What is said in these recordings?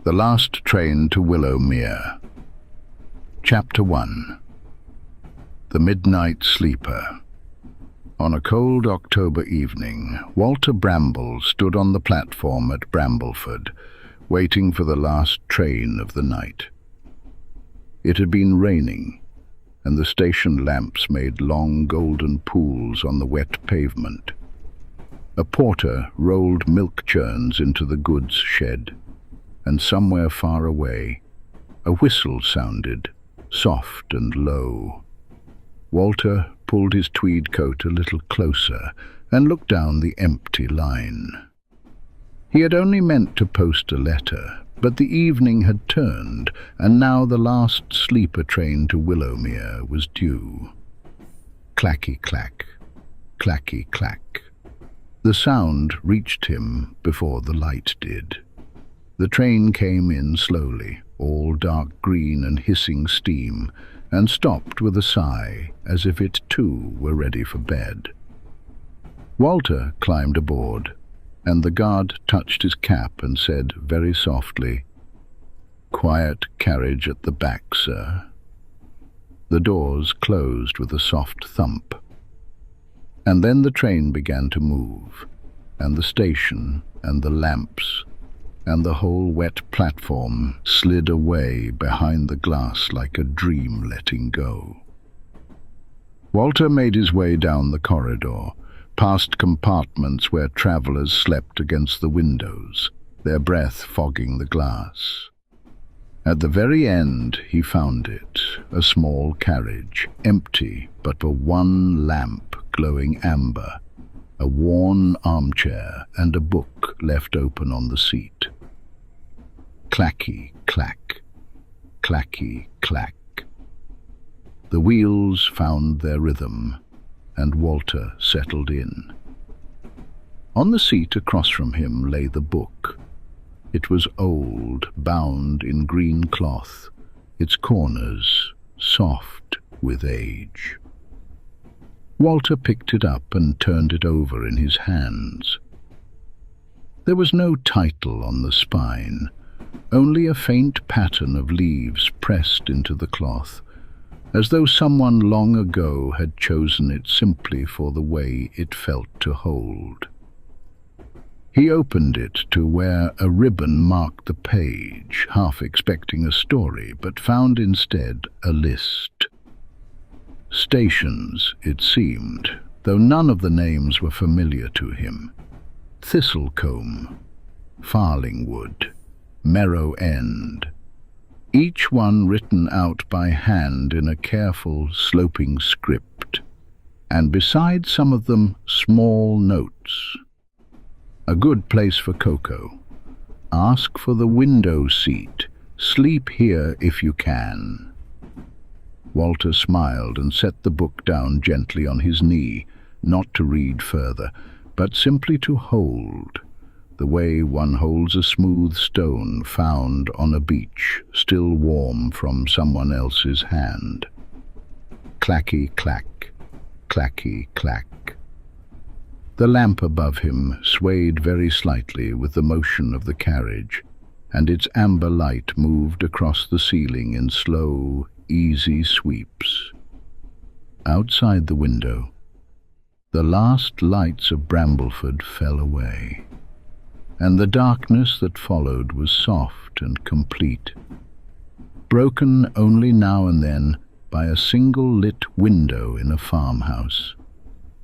The Last Train to Willowmere. Chapter 1. The Midnight Sleeper. On a cold October evening, Walter Bramble stood on the platform at Brambleford, waiting for the last train of the night. It had been raining, and the station lamps made long golden pools on the wet pavement. A porter rolled milk churns into the goods shed, and somewhere far away, a whistle sounded, soft and low. Walter pulled his tweed coat a little closer and looked down the empty line. He had only meant to post a letter, but the evening had turned, and now the last sleeper train to Willowmere was due. Clacky-clack, clacky-clack. The sound reached him before the light did. The train came in slowly, all dark green and hissing steam, and stopped with a sigh, as if it too were ready for bed. Walter climbed aboard, and the guard touched his cap and said very softly, "Quiet carriage at the back, sir." The doors closed with a soft thump. And then the train began to move, and the station and the lamps and the whole wet platform slid away behind the glass like a dream letting go. Walter made his way down the corridor, past compartments where travellers slept against the windows, their breath fogging the glass. At the very end he found it, a small carriage, empty but for one lamp glowing amber, a worn armchair and a book left open on the seat. Clacky-clack, clacky-clack. The wheels found their rhythm, and Walter settled in. On the seat across from him lay the book. It was old, bound in green cloth, its corners soft with age. Walter picked it up and turned it over in his hands. There was no title on the spine, only a faint pattern of leaves pressed into the cloth, as though someone long ago had chosen it simply for the way it felt to hold. He opened it to where a ribbon marked the page, half expecting a story, but found instead a list. Stations, it seemed, though none of the names were familiar to him. Thistlecombe, Farlingwood, Merrow End, each one written out by hand in a careful, sloping script, and beside some of them small notes. A good place for cocoa. Ask for the window seat. Sleep here if you can. Walter smiled and set the book down gently on his knee, not to read further, but simply to hold, the way one holds a smooth stone found on a beach, still warm from someone else's hand. Clacky-clack, clacky-clack. The lamp above him swayed very slightly with the motion of the carriage, and its amber light moved across the ceiling in slow, easy sweeps. Outside the window, the last lights of Brambleford fell away, and the darkness that followed was soft and complete, broken only now and then by a single lit window in a farmhouse,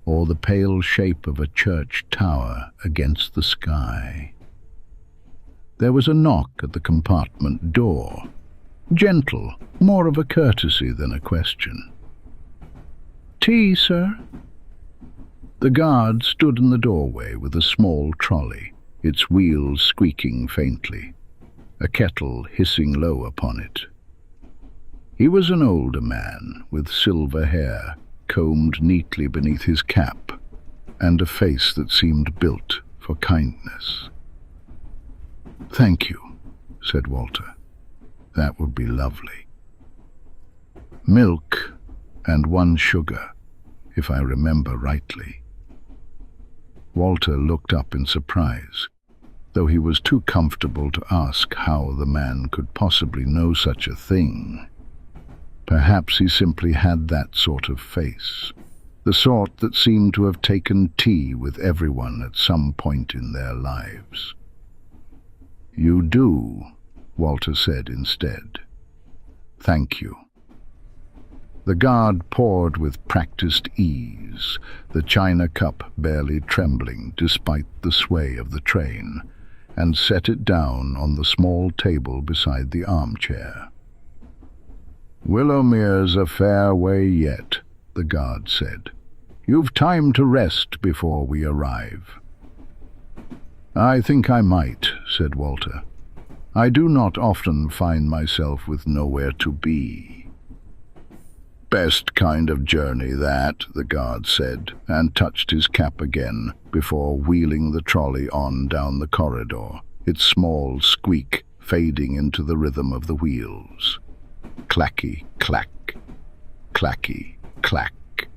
or the pale shape of a church tower against the sky. There was a knock at the compartment door, gentle, more of a courtesy than a question. "Tea, sir?" The guard stood in the doorway with a small trolley, its wheels squeaking faintly, a kettle hissing low upon it. He was an older man, with silver hair combed neatly beneath his cap, and a face that seemed built for kindness. "Thank you," said Walter. "That would be lovely. Milk and 1 sugar, if I remember rightly." Walter looked up in surprise. though he was too comfortable to ask how the man could possibly know such a thing. Perhaps he simply had that sort of face, the sort that seemed to have taken tea with everyone at some point in their lives. "You do," Walter said instead. "Thank you." The guard poured with practiced ease, the china cup barely trembling despite the sway of the train, and set it down on the small table beside the armchair. "Willowmere's a fair way yet," the guard said. "You've time to rest before we arrive." "I think I might," said Walter. "I do not often find myself with nowhere to be." "Best kind of journey, that," the guard said, and touched his cap again before wheeling the trolley on down the corridor, its small squeak fading into the rhythm of the wheels. Clacky, clack, clacky, clack.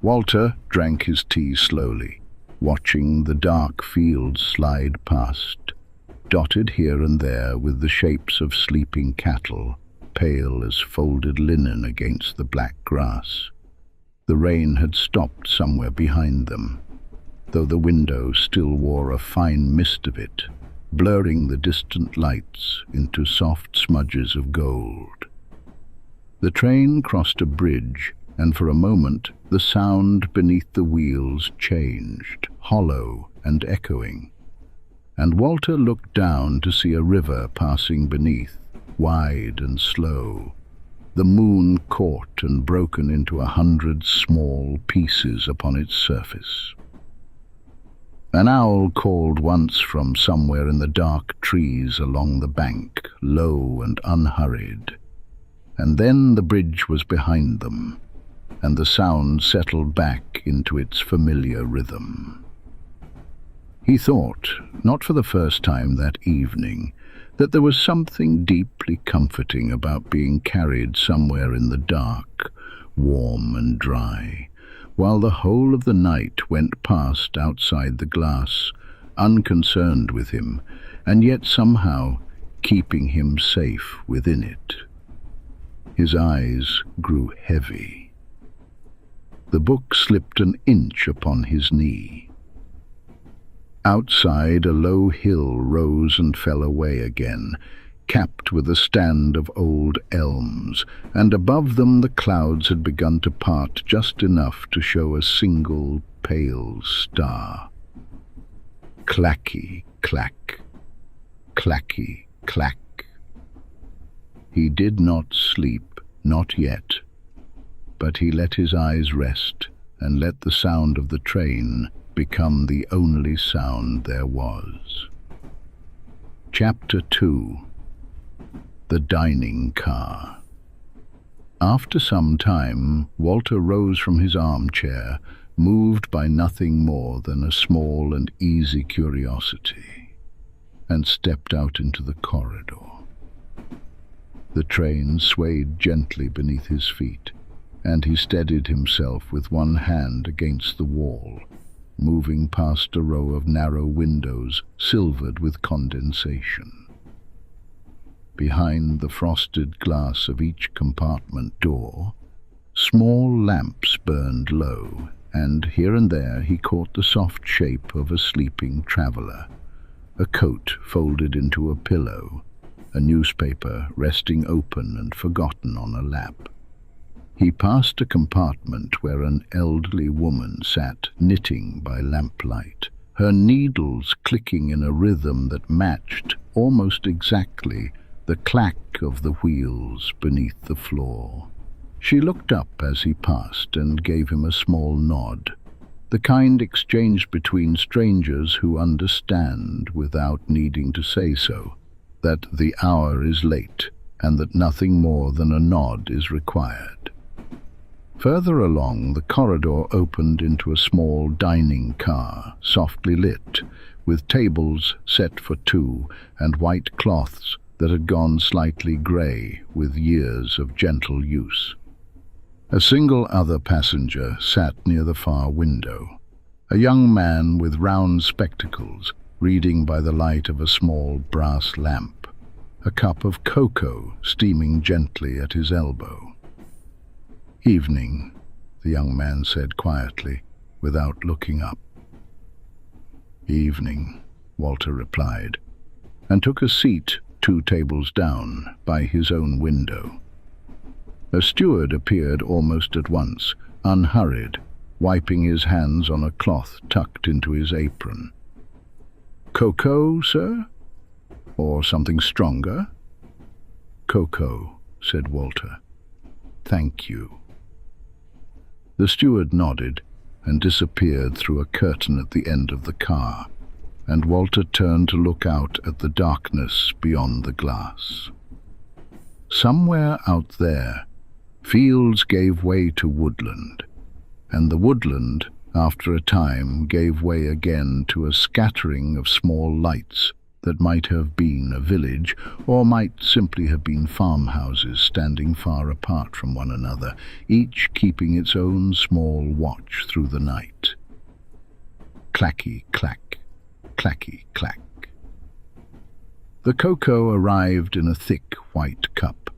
Walter drank his tea slowly, watching the dark fields slide past, dotted here and there with the shapes of sleeping cattle, pale as folded linen against the black grass. The rain had stopped somewhere behind them, though the window still wore a fine mist of it, blurring the distant lights into soft smudges of gold. The train crossed a bridge, and for a moment the sound beneath the wheels changed, hollow and echoing, and Walter looked down to see a river passing beneath, wide and slow, the moon caught and broken into 100 small pieces upon its surface. An owl called once from somewhere in the dark trees along the bank, low and unhurried, and then the bridge was behind them, and the sound settled back into its familiar rhythm. He thought, not for the first time that evening, that there was something deeply comforting about being carried somewhere in the dark, warm and dry, while the whole of the night went past outside the glass, unconcerned with him, and yet somehow keeping him safe within it. His eyes grew heavy. The book slipped an inch upon his knee. Outside, a low hill rose and fell away again, capped with a stand of old elms, and above them the clouds had begun to part just enough to show a single pale star. Clacky, clack, clacky, clack. He did not sleep, not yet, but he let his eyes rest and let the sound of the train become the only sound there was. Chapter 2. The Dining Car. After some time, Walter rose from his armchair, moved by nothing more than a small and easy curiosity, and stepped out into the corridor. The train swayed gently beneath his feet, and he steadied himself with one hand against the wall, moving past a row of narrow windows silvered with condensation. Behind the frosted glass of each compartment door, small lamps burned low, and here and there he caught the soft shape of a sleeping traveller, a coat folded into a pillow, a newspaper resting open and forgotten on a lap. He passed a compartment where an elderly woman sat knitting by lamplight, her needles clicking in a rhythm that matched almost exactly the clack of the wheels beneath the floor. She looked up as he passed and gave him a small nod, the kind exchanged between strangers who understand, without needing to say so, that the hour is late and that nothing more than a nod is required. Further along, the corridor opened into a small dining car, softly lit, with tables set for two and white cloths that had gone slightly grey with years of gentle use. A single other passenger sat near the far window, a young man with round spectacles, reading by the light of a small brass lamp, a cup of cocoa steaming gently at his elbow. "Evening," the young man said quietly, without looking up. "Evening," Walter replied, and took a seat 2 tables down by his own window. A steward appeared almost at once, unhurried, wiping his hands on a cloth tucked into his apron. "Cocoa, sir? Or something stronger?" "Cocoa," said Walter. "Thank you." The steward nodded and disappeared through a curtain at the end of the car, and Walter turned to look out at the darkness beyond the glass. Somewhere out there, fields gave way to woodland, and the woodland, after a time, gave way again to a scattering of small lights that might have been a village, or might simply have been farmhouses standing far apart from one another, each keeping its own small watch through the night. Clacky-clack, clacky-clack. The cocoa arrived in a thick white cup,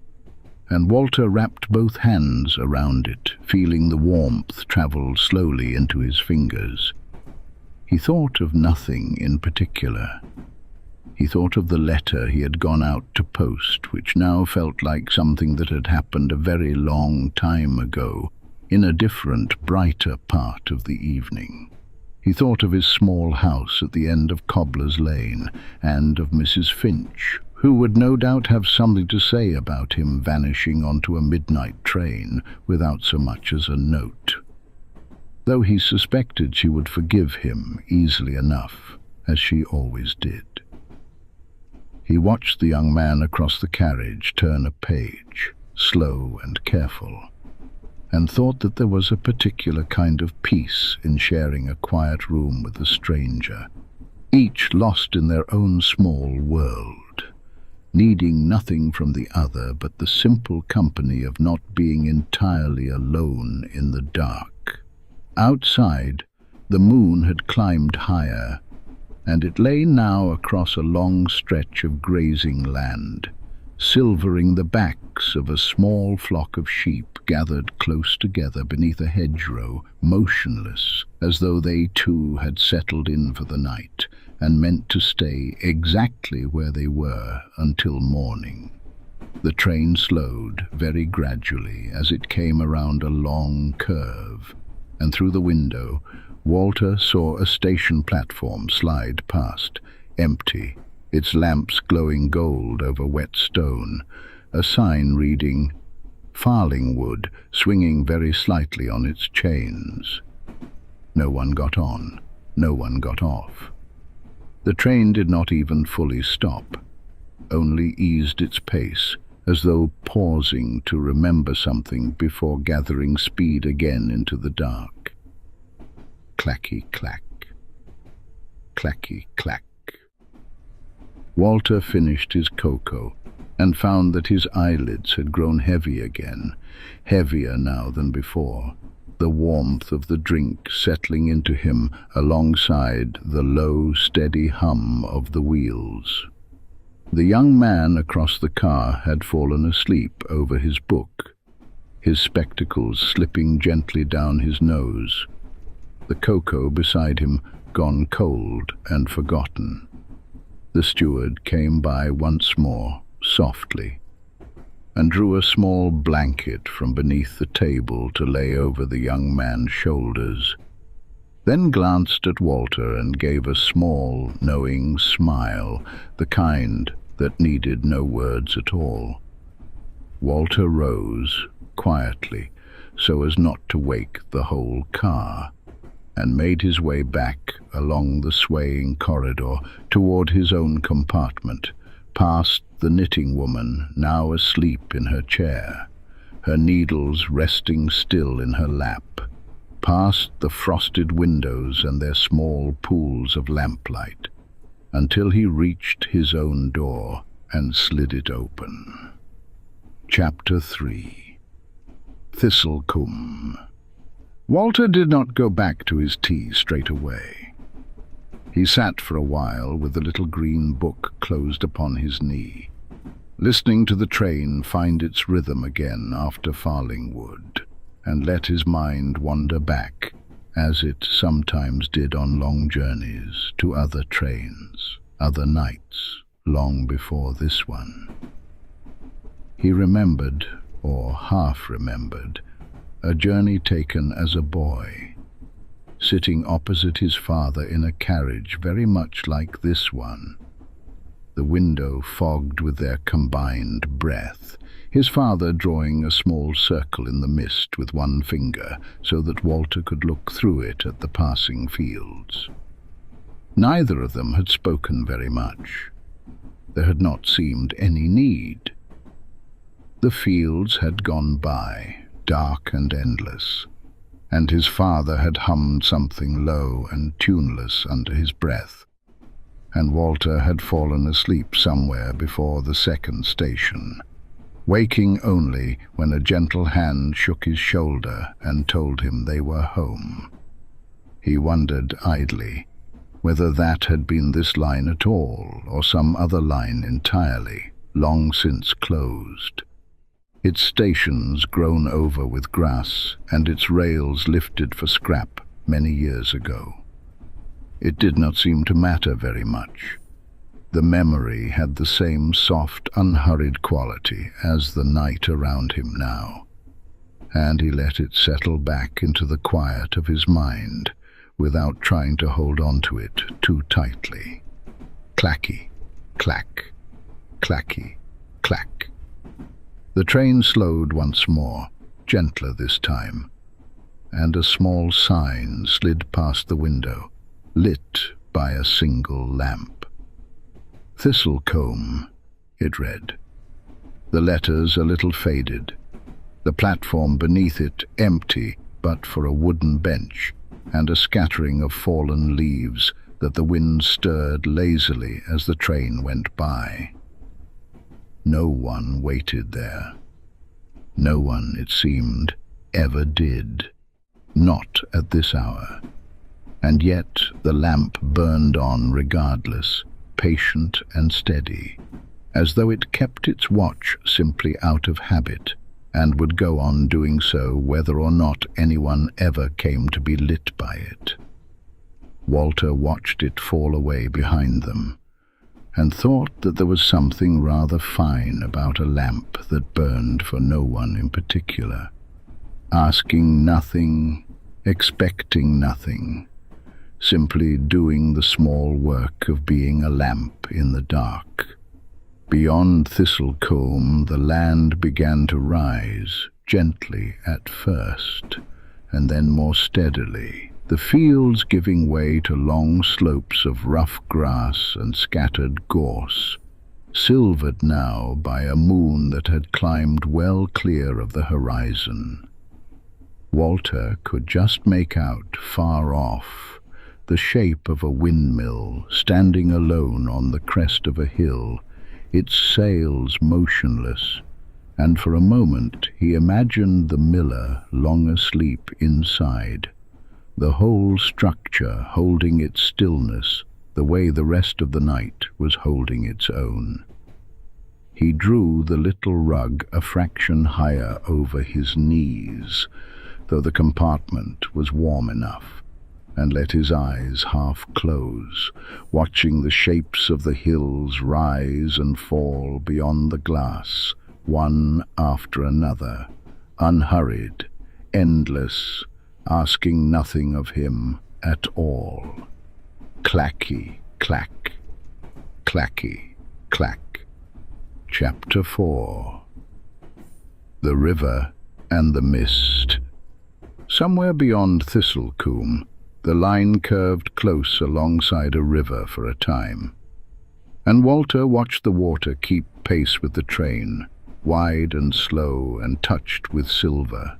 and Walter wrapped both hands around it, feeling the warmth travel slowly into his fingers. He thought of nothing in particular. He thought of the letter he had gone out to post, which now felt like something that had happened a very long time ago, in a different, brighter part of the evening. He thought of his small house at the end of Cobbler's Lane, and of Mrs. Finch, who would no doubt have something to say about him vanishing onto a midnight train without so much as a note, though he suspected she would forgive him easily enough, as she always did. He watched the young man across the carriage turn a page, slow and careful, and thought that there was a particular kind of peace in sharing a quiet room with a stranger, each lost in their own small world, needing nothing from the other but the simple company of not being entirely alone in the dark. Outside, the moon had climbed higher, and it lay now across a long stretch of grazing land, silvering the backs of a small flock of sheep gathered close together beneath a hedgerow, motionless, as though they too had settled in for the night, and meant to stay exactly where they were until morning. The train slowed very gradually as it came around a long curve, and through the window Walter saw a station platform slide past, empty, its lamps glowing gold over wet stone, a sign reading "Farlingwood" swinging very slightly on its chains. No one got on, no one got off. The train did not even fully stop, only eased its pace, as though pausing to remember something before gathering speed again into the dark. Clacky-clack, clacky-clack. Walter finished his cocoa and found that his eyelids had grown heavy again, heavier now than before, the warmth of the drink settling into him alongside the low, steady hum of the wheels. The young man across the car had fallen asleep over his book, his spectacles slipping gently down his nose, the cocoa beside him gone cold and forgotten. The steward came by once more, softly, and drew a small blanket from beneath the table to lay over the young man's shoulders, then glanced at Walter and gave a small, knowing smile, the kind that needed no words at all. Walter rose, quietly, so as not to wake the whole car, and made his way back along the swaying corridor toward his own compartment, past the knitting woman, now asleep in her chair, her needles resting still in her lap, past the frosted windows and their small pools of lamplight, until he reached his own door and slid it open. Chapter 3. Thistlecombe. Walter did not go back to his tea straight away. He sat for a while with the little green book closed upon his knee, listening to the train find its rhythm again after Farlingwood, and let his mind wander back, as it sometimes did on long journeys, to other trains, other nights, long before this one. He remembered, or half-remembered, a journey taken as a boy, sitting opposite his father in a carriage very much like this one, the window fogged with their combined breath, his father drawing a small circle in the mist with one finger so that Walter could look through it at the passing fields. Neither of them had spoken very much. There had not seemed any need. The fields had gone by, dark and endless, and his father had hummed something low and tuneless under his breath, and Walter had fallen asleep somewhere before the second station, waking only when a gentle hand shook his shoulder and told him they were home. He wondered idly whether that had been this line at all, or some other line entirely, long since closed, its stations grown over with grass and its rails lifted for scrap many years ago. It did not seem to matter very much. The memory had the same soft, unhurried quality as the night around him now, and he let it settle back into the quiet of his mind without trying to hold on to it too tightly. Clacky, clack, clacky, clack. The train slowed once more, gentler this time, and a small sign slid past the window, lit by a single lamp. Thistlecombe, it read. The letters a little faded, the platform beneath it empty but for a wooden bench and a scattering of fallen leaves that the wind stirred lazily as the train went by. No one waited there. No one, it seemed, ever did. Not at this hour. And yet the lamp burned on regardless, patient and steady, as though it kept its watch simply out of habit, and would go on doing so whether or not anyone ever came to be lit by it. Walter watched it fall away behind them, and thought that there was something rather fine about a lamp that burned for no one in particular, asking nothing, expecting nothing, simply doing the small work of being a lamp in the dark. Beyond Thistlecombe the land began to rise, gently at first, and then more steadily, the fields giving way to long slopes of rough grass and scattered gorse, silvered now by a moon that had climbed well clear of the horizon. Walter could just make out, far off, the shape of a windmill standing alone on the crest of a hill, its sails motionless, and for a moment he imagined the miller long asleep inside, the whole structure holding its stillness the way the rest of the night was holding its own. He drew the little rug a fraction higher over his knees, though the compartment was warm enough, and let his eyes half close, watching the shapes of the hills rise and fall beyond the glass, one after another, unhurried, endless, asking nothing of him at all. Clacky, clack, clacky, clack. Chapter 4. The River and the Mist. Somewhere beyond Thistlecombe, the line curved close alongside a river for a time, and Walter watched the water keep pace with the train, wide and slow and touched with silver.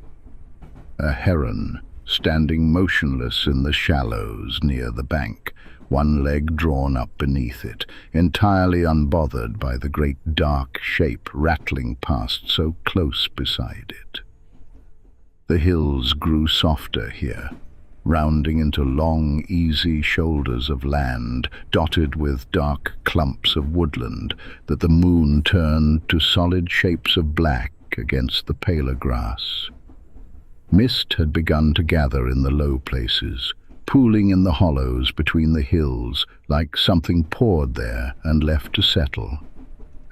A heron, standing motionless in the shallows near the bank, one leg drawn up beneath it, entirely unbothered by the great dark shape rattling past so close beside it. The hills grew softer here, rounding into long, easy shoulders of land, dotted with dark clumps of woodland that the moon turned to solid shapes of black against the paler grass. Mist had begun to gather in the low places, pooling in the hollows between the hills like something poured there and left to settle.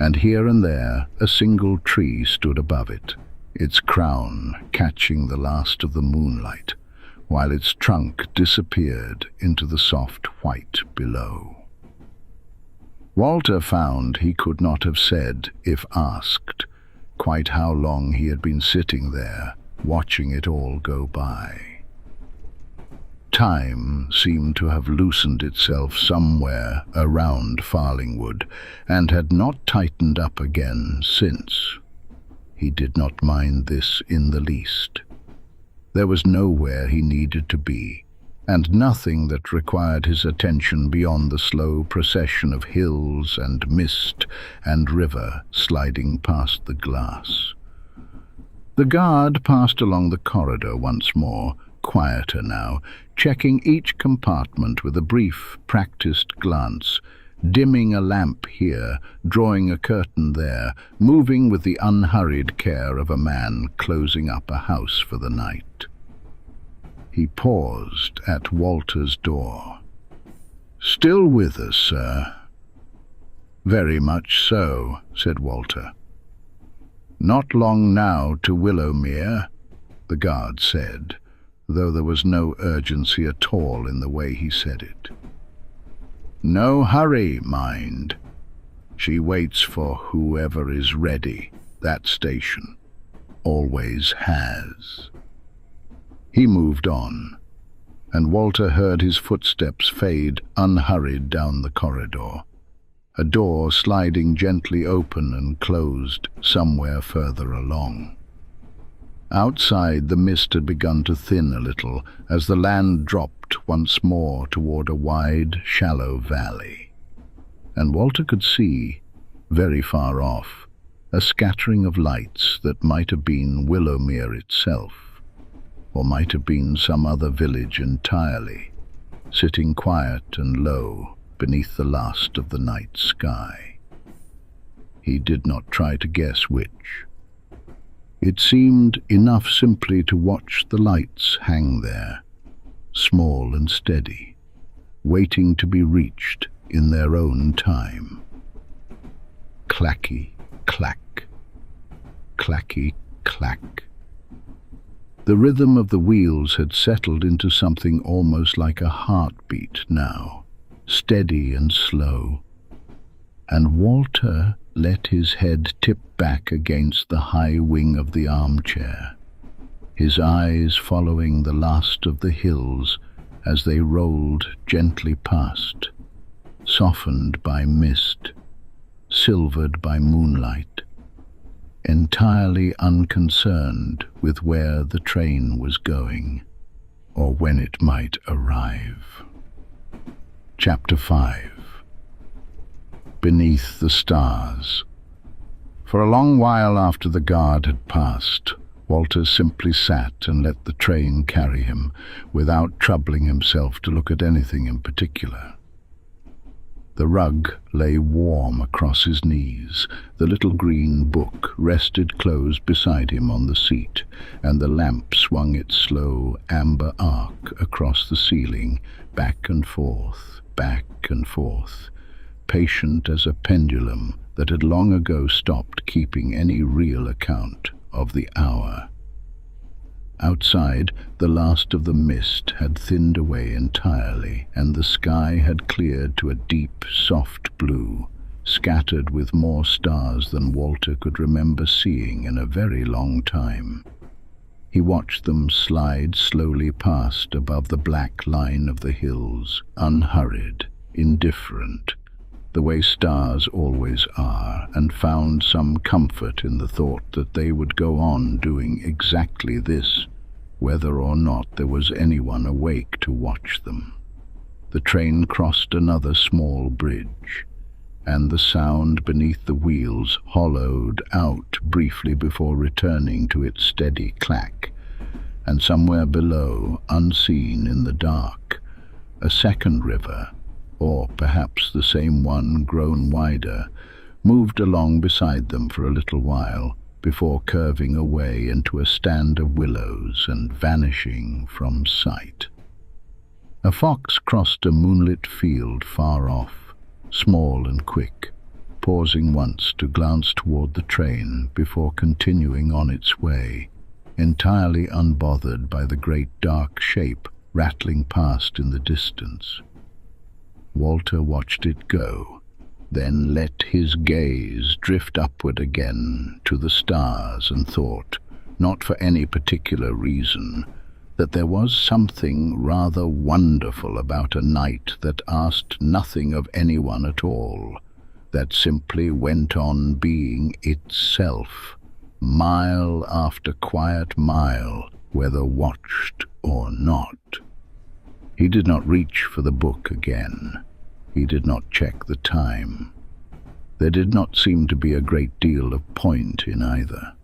And here and there a single tree stood above it, its crown catching the last of the moonlight, while its trunk disappeared into the soft white below. Walter found he could not have said, if asked, quite how long he had been sitting there, watching it all go by. Time seemed to have loosened itself somewhere around Farlingwood, and had not tightened up again since. He did not mind this in the least. There was nowhere he needed to be, and nothing that required his attention beyond the slow procession of hills and mist and river sliding past the glass. The guard passed along the corridor once more, quieter now, checking each compartment with a brief, practiced glance, dimming a lamp here, drawing a curtain there, moving with the unhurried care of a man closing up a house for the night. He paused at Walter's door. "Still with us, sir?" "Very much so," said Walter. "Not long now to Willowmere," the guard said, though there was no urgency at all in the way he said it. "No hurry, mind. She waits for whoever is ready, that station. Always has." He moved on, and Walter heard his footsteps fade unhurried down the corridor, a door sliding gently open and closed somewhere further along. Outside, the mist had begun to thin a little as the land dropped once more toward a wide, shallow valley. And Walter could see, very far off, a scattering of lights that might have been Willowmere itself, or might have been some other village entirely, sitting quiet and low beneath the last of the night sky. He did not try to guess which. It seemed enough simply to watch the lights hang there, small and steady, waiting to be reached in their own time. Clacky, clack, clacky, clack. The rhythm of the wheels had settled into something almost like a heartbeat now, steady and slow, and Walter let his head tip back against the high wing of the armchair, his eyes following the last of the hills as they rolled gently past, softened by mist, silvered by moonlight, entirely unconcerned with where the train was going or when it might arrive. Chapter 5. Beneath the Stars. For a long while after the guard had passed, Walter simply sat and let the train carry him, without troubling himself to look at anything in particular. The rug lay warm across his knees, the little green book rested closed beside him on the seat, and the lamp swung its slow amber arc across the ceiling, back and forth, patient as a pendulum that had long ago stopped keeping any real account of the hour. Outside, the last of the mist had thinned away entirely, and the sky had cleared to a deep, soft blue, scattered with more stars than Walter could remember seeing in a very long time. He watched them slide slowly past above the black line of the hills, unhurried, indifferent, the way stars always are, and found some comfort in the thought that they would go on doing exactly this, whether or not there was anyone awake to watch them. The train crossed another small bridge, and the sound beneath the wheels hollowed out briefly before returning to its steady clack, and somewhere below, unseen in the dark, a second river, or perhaps the same one grown wider, moved along beside them for a little while, before curving away into a stand of willows and vanishing from sight. A fox crossed a moonlit field far off, small and quick, pausing once to glance toward the train before continuing on its way, entirely unbothered by the great dark shape rattling past in the distance. Walter watched it go, then let his gaze drift upward again to the stars and thought, not for any particular reason, that there was something rather wonderful about a night that asked nothing of anyone at all, that simply went on being itself, mile after quiet mile, whether watched or not. He did not reach for the book again. He did not check the time. There did not seem to be a great deal of point in either.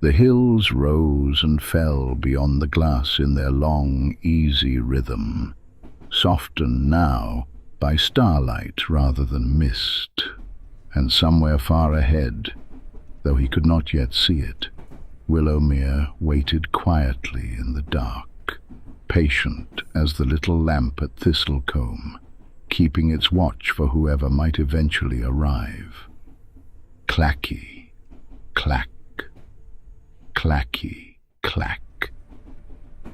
The hills rose and fell beyond the glass in their long, easy rhythm, softened now by starlight rather than mist, and somewhere far ahead, though he could not yet see it, Willowmere waited quietly in the dark, patient as the little lamp at Thistlecombe, keeping its watch for whoever might eventually arrive. Clacky, clack, clacky, clack.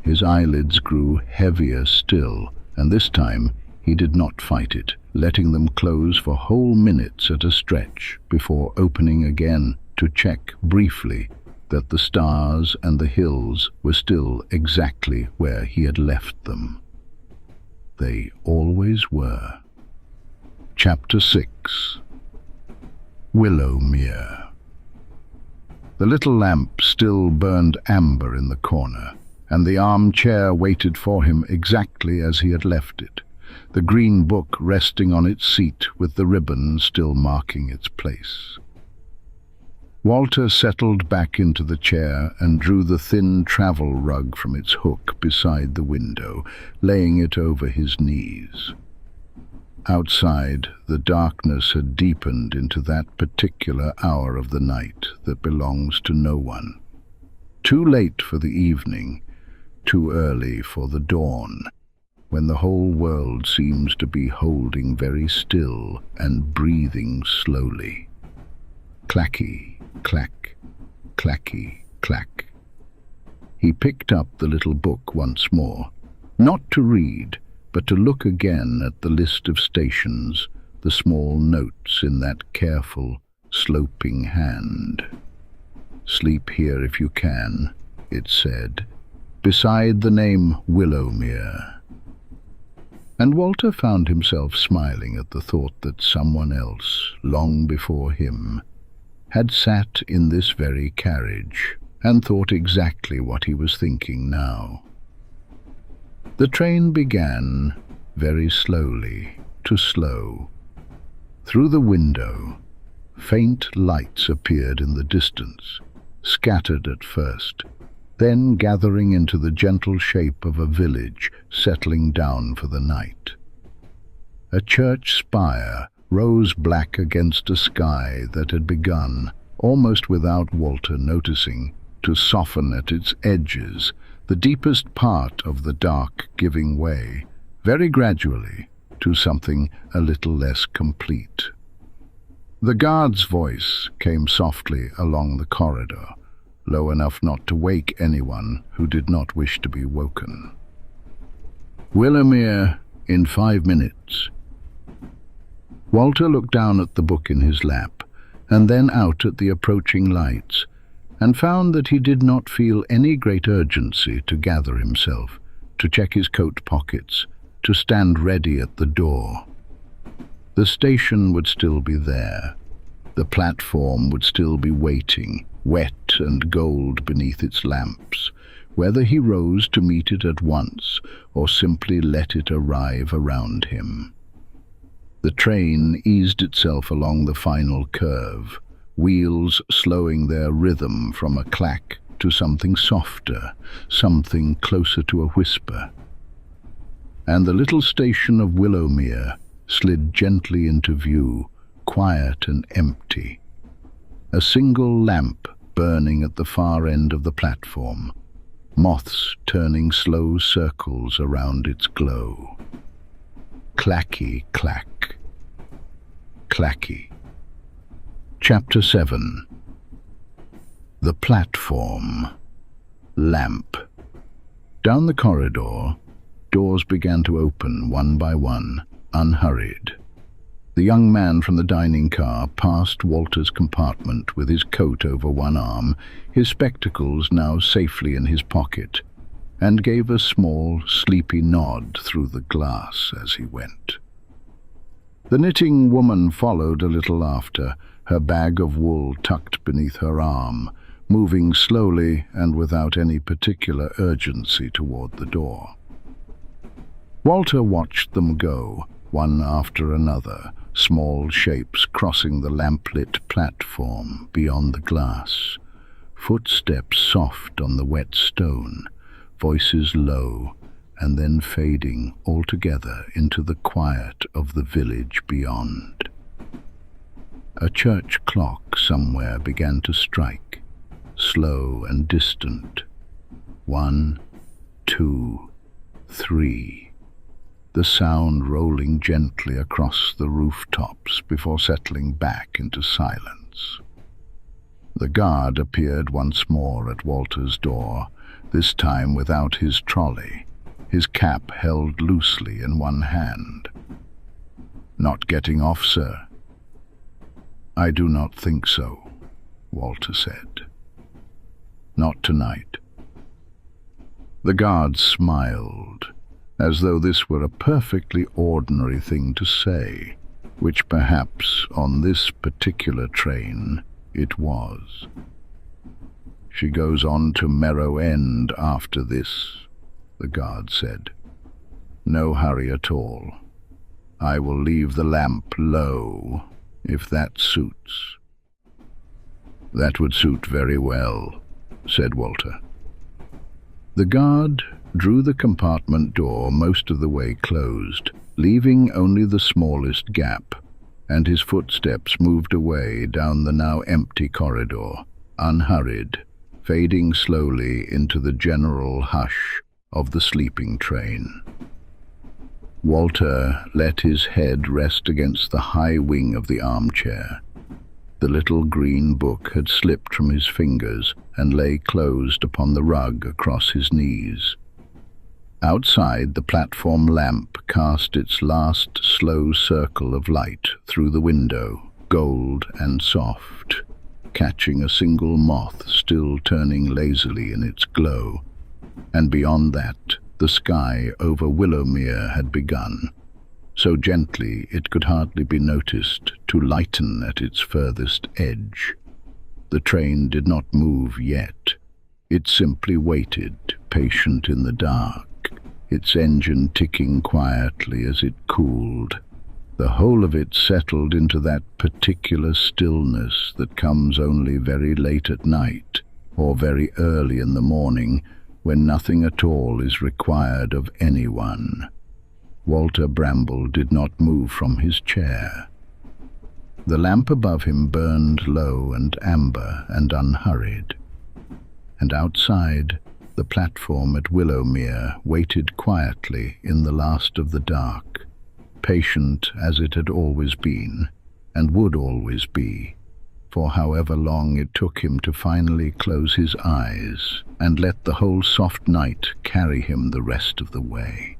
His eyelids grew heavier still, and this time he did not fight it, letting them close for whole minutes at a stretch before opening again to check briefly that the stars and the hills were still exactly where he had left them. They always were. Chapter 6. Willowmere. The little lamp still burned amber in the corner, and the armchair waited for him exactly as he had left it, the green book resting on its seat with the ribbon still marking its place. Walter settled back into the chair and drew the thin travel rug from its hook beside the window, laying it over his knees. Outside, the darkness had deepened into that particular hour of the night that belongs to no one. Too late for the evening, too early for the dawn, when the whole world seems to be holding very still and breathing slowly. Clacky, clack, clacky, clack. He picked up the little book once more, not to read, but to look again at the list of stations, the small notes in that careful, sloping hand. "Sleep here if you can," it said, beside the name Willowmere. And Walter found himself smiling at the thought that someone else, long before him, had sat in this very carriage and thought exactly what he was thinking now. The train began, very slowly, to slow. Through the window, faint lights appeared in the distance, scattered at first, then gathering into the gentle shape of a village settling down for the night. A church spire rose black against a sky that had begun, almost without Walter noticing, to soften at its edges, the deepest part of the dark giving way, very gradually, to something a little less complete. The guard's voice came softly along the corridor, low enough not to wake anyone who did not wish to be woken. "Willowmere in 5 minutes." Walter looked down at the book in his lap, and then out at the approaching lights, and found that he did not feel any great urgency to gather himself, to check his coat pockets, to stand ready at the door. The station would still be there. The platform would still be waiting, wet and gold beneath its lamps, whether he rose to meet it at once or simply let it arrive around him. The train eased itself along the final curve, wheels slowing their rhythm from a clack to something softer, something closer to a whisper. And the little station of Willowmere slid gently into view, quiet and empty. A single lamp burning at the far end of the platform, moths turning slow circles around its glow. Clacky-clack. Clacky. Chapter 7. The platform. Lamp. Down the corridor, doors began to open one by one, unhurried. The young man from the dining car passed Walter's compartment with his coat over one arm, his spectacles now safely in his pocket, and gave a small, sleepy nod through the glass as he went. The knitting woman followed a little after, her bag of wool tucked beneath her arm, moving slowly and without any particular urgency toward the door. Walter watched them go, one after another, small shapes crossing the lamplit platform beyond the glass, footsteps soft on the wet stone, voices low, and then fading altogether into the quiet of the village beyond. A church clock somewhere began to strike, slow and distant. 1, 2, 3. The sound rolling gently across the rooftops before settling back into silence. The guard appeared once more at Walter's door, this time without his trolley, his cap held loosely in one hand. "Not getting off, sir?" "I do not think so," Walter said. "Not tonight." The guard smiled, as though this were a perfectly ordinary thing to say, which perhaps on this particular train it was. "She goes on to Merrow End after this," the guard said. "No hurry at all. I will leave the lamp low, if that suits." "That would suit very well," said Walter. The guard drew the compartment door most of the way closed, leaving only the smallest gap, and his footsteps moved away down the now empty corridor, unhurried, fading slowly into the general hush of the sleeping train. Walter let his head rest against the high wing of the armchair. The little green book had slipped from his fingers and lay closed upon the rug across his knees. Outside, the platform lamp cast its last slow circle of light through the window, gold and soft, catching a single moth still turning lazily in its glow, and beyond that, the sky over Willowmere had begun, so gently it could hardly be noticed, to lighten at its furthest edge. The train did not move yet. It simply waited, patient in the dark, its engine ticking quietly as it cooled. The whole of it settled into that particular stillness that comes only very late at night, or very early in the morning, when nothing at all is required of anyone. Walter Bramble did not move from his chair. The lamp above him burned low and amber and unhurried, and outside, the platform at Willowmere waited quietly in the last of the dark, patient as it had always been, and would always be, for however long it took him to finally close his eyes and let the whole soft night carry him the rest of the way.